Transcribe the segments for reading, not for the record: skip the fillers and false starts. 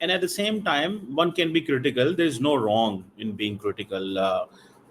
and at the same time one can be critical. There is no wrong in being critical.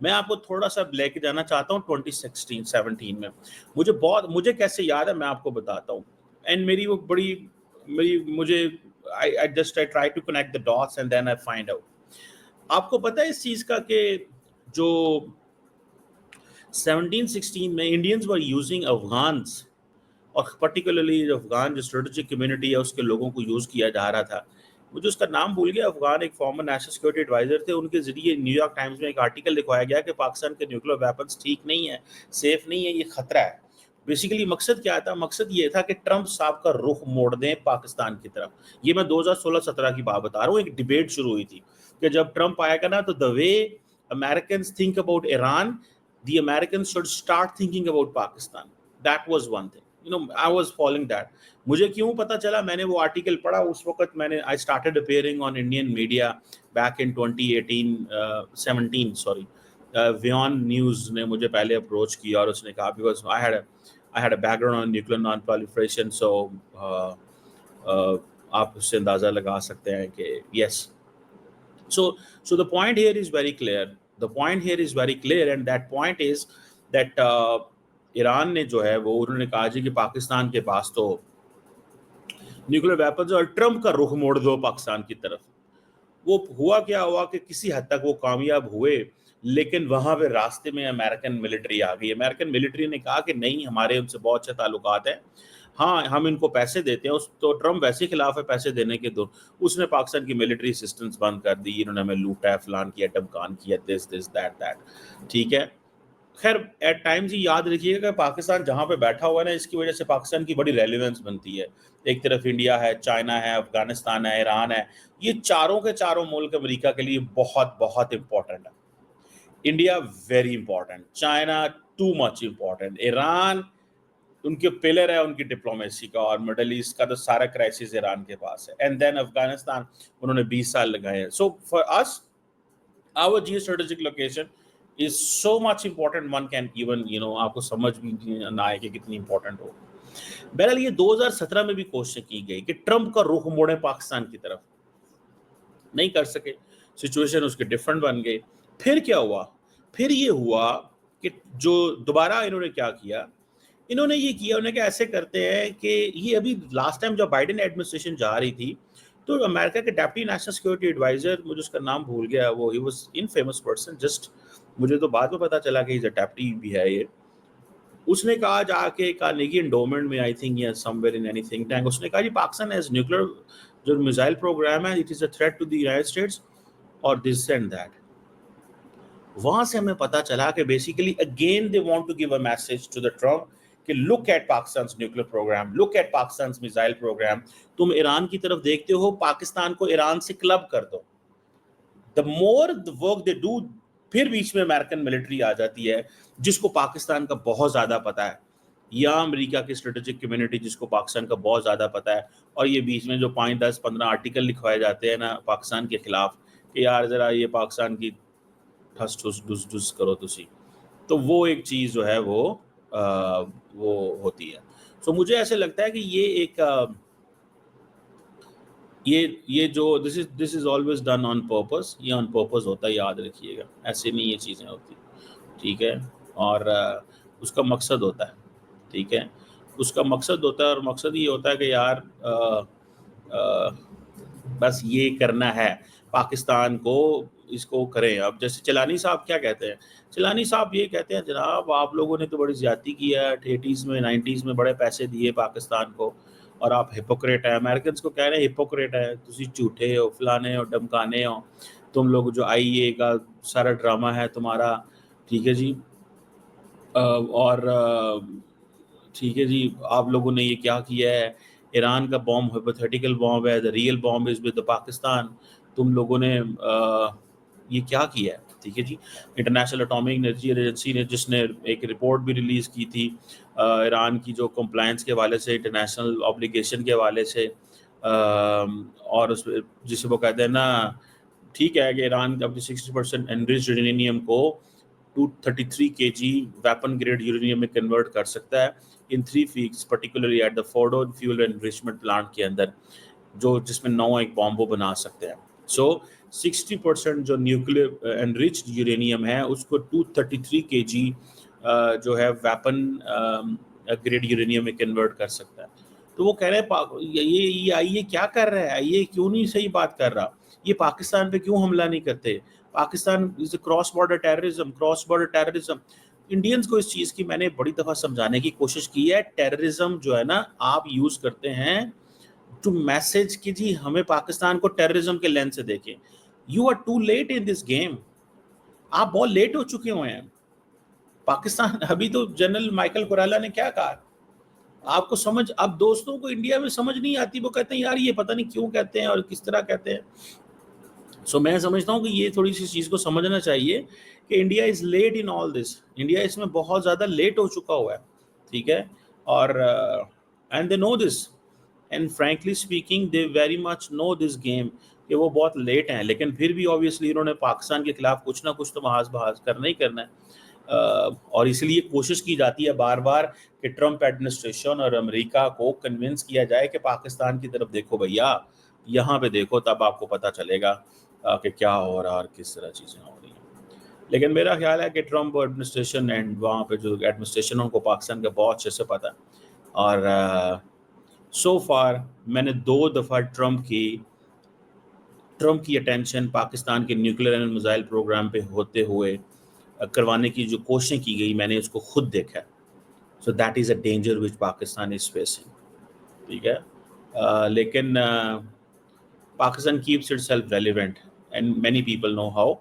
میں آپ کو تھوڑا سا لے کے جانا چاہتا ہوں 2016-17 میں. مجھے کیسے یاد ہے میں آپ کو بتاتا ہوں. اینڈ میری وہ مجھے I just try to connect the dots and then I find out. آپ کو پتہ ہے اس چیز کا کہ جو 1716 میں انڈینز were using افغانس اور پرٹیکولرلی افغان جو اسٹریٹجک کمیونٹی ہے اس کے لوگوں کو یوز کیا جا رہا تھا. مجھے اس کا نام بھول گیا. افغان ایک فارمر نیشنل سیکورٹی ایڈوائزر تھے. ان کے ذریعے نیو یارک ٹائمز میں ایک آرٹیکل لکھوایا گیا کہ پاکستان کے نیوکلیر ویپنس ٹھیک نہیں ہے, سیف نہیں ہے, یہ خطرہ ہے. بیسیکلی مقصد کیا تھا؟ مقصد یہ تھا کہ ٹرمپ صاحب کا رخ موڑ دیں پاکستان کی طرف. یہ میں 2016-17 کی بات بتا رہا ہوں. ایک ڈیبیٹ شروع ہوئی تھی کہ جب ٹرمپ آیا گا نا تو the way Americans think about Iran, the Americans should start thinking about Pakistan. That was one thing. I was following that. مجھے کیوں پتا چلا؟ میں نے وہ آرٹیکل پڑھا اس وقت. I started appearing on Indian media back in 2017 sorry. Vion News نے مجھے پہلے اپروچ کیا اور اس نے کہا because I had a background on nuclear non-proliferation, so آپ اس سے اندازہ لگا سکتے ہیں کہ yes. So the point here is very clear. And that point is that Iran نے جو ہے وہ انہوں نے کہا جی کہ پاکستان کے پاس تو نیوکلیر ویپنز اور ٹرمپ کا رخ موڑ دو پاکستان کی طرف. وہ کیا ہوا کہ کسی حد تک وہ کامیاب ہوئے, لیکن وہاں پہ راستے میں امریکن ملٹری آ گئی. امریکن ملٹری نے کہا کہ نہیں, ہمارے ان سے بہت اچھے تعلقات ہیں, ہاں ہم ان کو پیسے دیتے ہیں. تو ٹرمپ ویسے خلاف ہے پیسے دینے کے. اس نے پاکستان کی ملٹری اسسٹنس بند کر دی. انہوں نے ہمیں لوٹا ہے, فلان کیا, ڈمکان کیا, دس دیٹ. ٹھیک ہے, خیر ایٹ ٹائمز یہ یاد رکھیے گا کہ پاکستان جہاں پہ بیٹھا ہوا ہے نا, اس کی وجہ سے پاکستان کی بڑی ریلیونس بنتی ہے. ایک طرف انڈیا ہے, چائنا ہے, افغانستان ہے, ایران ہے. یہ چاروں کے چاروں ملک امریکہ کے لیے بہت بہت امپورٹنٹ ہے. India very important, China too much important, Iran ان کے پلر ہے ان کی ڈپلومیسی کا, اور مڈل ایسٹ کا تو سارا کرائسس ایران کے پاس ہے. اینڈ دین افغانستان, انہوں نے 20 سال لگائے ہیں. So far as our geostrategic location is so much important, one can even آپ کو سمجھ بھی نہ آئے کہ کتنی امپورٹنٹ ہو. بہرحال یہ 2017 میں بھی کوشش کی گئی کہ ٹرمپ کا رخ موڑے پاکستان کی طرف, نہیں کر سکے. سچویشن اس کے ڈفرنٹ بن گئے. پھر کیا ہوا؟ پھر یہ ہوا کہ جو دوبارہ انہوں نے کیا کیا, انہوں نے یہ کیا, انہوں نے کہ ایسے کرتے ہیں کہ یہ ابھی لاسٹ ٹائم جب بائیڈن ایڈمنسٹریشن جا رہی تھی تو امریکہ کے ڈیپٹی نیشنل سیکورٹی ایڈوائزر, مجھے اس کا نام بھول گیا, وہ ہی واز انفیمس پرسن, جسٹ مجھے تو بعد میں پتا چلا کہ ہی ڈیپٹی بھی ہے یہ. اس نے کہا جا کے کارنیگی انڈومنٹ میں, آئی تھنک یا somewhere in any think tank, اس نے کہا جی پاکستان ایز نیوکلیر جو میزائل پروگرام ہے, it is a threat to the United States اور دس اینڈ دیٹ. وہاں سے ہمیں پتا چلا کہ basically again they want to give a message to the Trump کہ لک ایٹ پاکستان's نیوکلیر پروگرام, لک ایٹ پاکستان's میزائل پروگرام. تم ایران کی طرف دیکھتے ہو, پاکستان کو ایران سے کلب کر دو. the more the work they do, پھر بیچ میں امریکن ملٹری آ جاتی ہے جس کو پاکستان کا بہت زیادہ پتا ہے, یا امریکہ کی اسٹریٹجک کمیونٹی جس کو پاکستان کا بہت زیادہ پتا ہے. اور یہ بیچ میں جو 5, 10, 15 آرٹیکل لکھوائے جاتے ہیں نا پاکستان کے خلاف کہ یار ذرا یہ پاکستان کی ٹھس ٹھس ڈس ڈس کرو تسی, تو وہ ایک چیز جو ہے وہ ہوتی ہے. سو مجھے ایسے لگتا ہے کہ یہ ایک یہ جو this is always done on purpose, یہ آن پرپز ہوتا ہے, یاد رکھیے گا, ایسے نہیں یہ چیزیں ہوتی. ٹھیک ہے, اور اس کا مقصد ہوتا ہے. ٹھیک ہے, اس کا مقصد ہوتا ہے, اور مقصد یہ ہوتا ہے کہ یار بس یہ کرنا ہے پاکستان کو, اس کو کریں. اب جیسے چیلانی صاحب کیا کہتے ہیں, چیلانی صاحب یہ کہتے ہیں جناب آپ لوگوں نے تو بڑی زیادتی کی ہے, 80s میں 90s میں بڑے پیسے دیے پاکستان کو, اور آپ ہپوکریٹ ہیں. امریکنس کو کہہ رہے ہیں ہپوکریٹ ہے, تسی جھوٹے ہو, فلانے ہو, ڈمکانے ہو, تم لوگ جو IA کا سارا ڈرامہ ہے تمہارا. ٹھیک ہے جی, اور ٹھیک ہے جی, آپ لوگوں نے یہ کیا کیا ہے, ایران کا بوم ہائپوتھیٹیکل بوم ہے, the real bomb is with Pakistan. تم لوگوں نے یہ کیا کیا ہے. ٹھیک ہے جی, انٹرنیشنل اٹامک انرجی ایجنسی نے جس نے ایک رپورٹ بھی ریلیز کی تھی ایران کی جو کمپلائنس کے حوالے سے, انٹرنیشنل آبلیگیشن کے حوالے سے, اور اس جسے وہ کہتے ہیں نا, ٹھیک ہے کہ ایران اپنی 60% انریچڈ یورینیم کو 233 kg ویپن گریڈ یورینیم میں کنورٹ کر سکتا ہے ان 3 weeks, particularly at the Fordo fuel enrichment plant کے اندر, جو جس میں 9 ایک بامب بنا سکتے ہیں. سو 60% جو نیوکلیئر انریچڈ یورینیم ہے اس کو 233 kg جو ہے ویپن گریڈ یورینیم میں کنورٹ کر سکتا ہے. تو وہ کہہ رہے ہیں یہ آئیے کیا کر رہا ہے, آئیے کیوں نہیں صحیح بات کر رہا, یہ پاکستان پہ کیوں حملہ نہیں کرتے, Pakistan cross border terrorism. Indians کو اس چیز کی میں نے بڑی دفعہ سمجھانے کی کوشش کی ہے. ٹیررزم جو ہے نا آپ یوز کرتے ہیں ٹو میسج کہ جی ہمیں پاکستان کو ٹیررزم کے لینس سے دیکھیں. You are too late in this game, آپ بہت لیٹ ہو چکے ہوئے ہیں. پاکستان ابھی تو جنرل مائیکل کورالا نے کیا کہا, آپ کو سمجھ, اب دوستوں کو انڈیا میں سمجھ نہیں آتی, وہ کہتے ہیں یار یہ پتہ نہیں کیوں کہتے ہیں اور کس طرح کہتے ہیں. سو میں سمجھتا ہوں کہ یہ تھوڑی سی چیز کو سمجھنا چاہیے کہ India is late in all this, India اس میں بہت زیادہ لیٹ ہو چکا ہوا ہے, ٹھیک ہے. اور and they know this, and frankly speaking they very much know this game کہ وہ بہت لیٹ ہیں, لیکن پھر بھی آبویسلی انہوں نے پاکستان کے خلاف کچھ نہ کچھ تو محاذ کرنا ہی کرنا ہے. اور اس لیے کوشش کی جاتی ہے بار بار کہ ٹرمپ ایڈمنسٹریشن اور امریکہ کو کنونس کیا جائے کہ پاکستان کی طرف دیکھو بھیا, یہاں پہ دیکھو, تب آپ کو پتہ چلے گا کہ کیا ہو رہا اور کس طرح چیزیں ہو رہی ہیں. لیکن میرا خیال ہے کہ ٹرمپ ایڈمنسٹریشن اینڈ وہاں پہ جو ایڈمنسٹریشن ان کو پاکستان کا بہت اچھے سے پتہ ہے. اور سو فار میں نے 2 دفعہ ٹرمپ کی اٹینشن پاکستان کے نیوکلیئر اینڈ میزائل پروگرام پہ ہوتے ہوئے کروانے کی جو کوششیں کی گئی, میں نے اس کو خود دیکھا ہے. So that is a danger which Pakistan is facing, ٹھیک ہے. لیکن Pakistan keeps itself relevant and many people know how.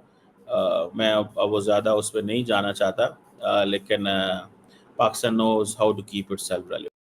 میں وہ زیادہ اس پہ نہیں جانا چاہتا, لیکن Pakistan knows how to keep itself relevant.